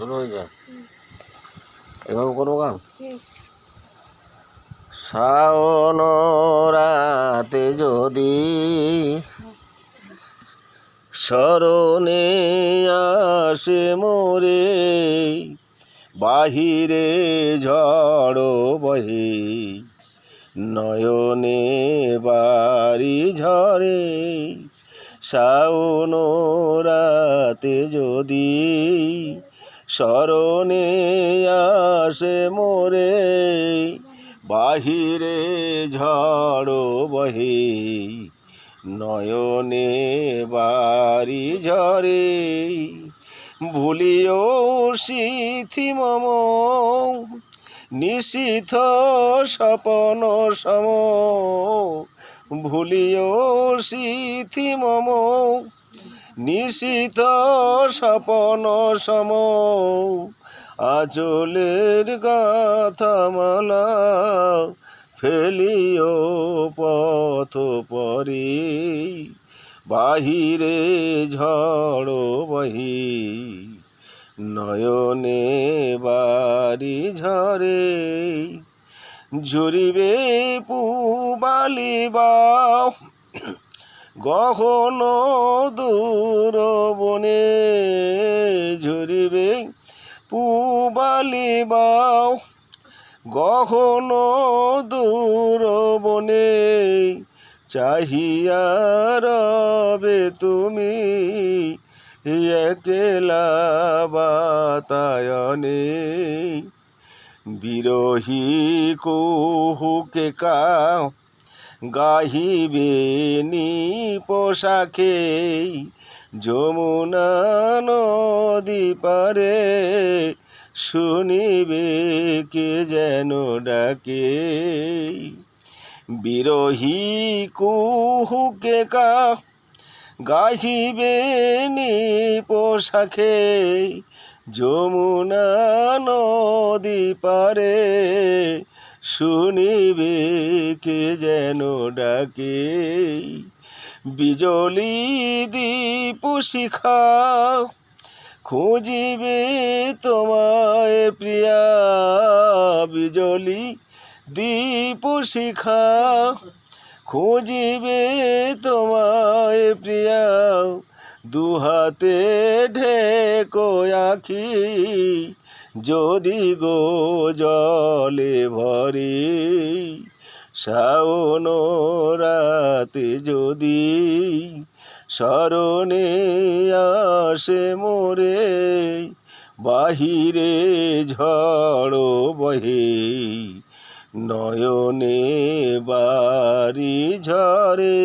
শুরু হয়ে যায় এভাবে করবো গান। শাওন রাতে যদি স্মরণে আসে মোরে, বাহিরে ঝড় বহে নয়নে বাড়ি ঝরে। শাওন রাতে যদি স্মরণে আসে মোরে, বাহিরে ঝড় বহে নয়নে বাড়ি ঝরে। ভুলিও সিথি মম নিশীথ স্বপন সম, ভুলিও সিথি মম নিশীথ স্বপন সম। আঁচলের গাথামালা ফেলিও পথ পরে, বাহিরে ঝড় বহি নয়নে বাড়ি ঝরে। ঝরিবে পুবালি বাও গহন দূর বনে, ঝরিবে পুবালি বাও গহন দূর বনে। চাহিয়া রবে তুমি একলা বাতায়নে, বিরহী কুহুকে কাও গাহিবে নি পোশাকে। যমুনা নদী পারে শুনিবে কে যেন ডাকে, বিরহী কুহুকে কাও গাহিবে নি পোশাকে। যমুনা নদী পারে শুনিবে কে যেন ডাকে। বিজলি দীপ শিখা খুঁজিবে তোমায় প্রিয়া, বিজলি দীপ শিখা খুঁজিবে তোমায় প্রিয়া। দুহাতে ঢেকো আঁখি যদি গো জলে ভরে। শাওন রাতে যদি স্মরণে আসে মোরে, বাহিরে ঝড় বহে নয়নে বাড়ি ঝরে।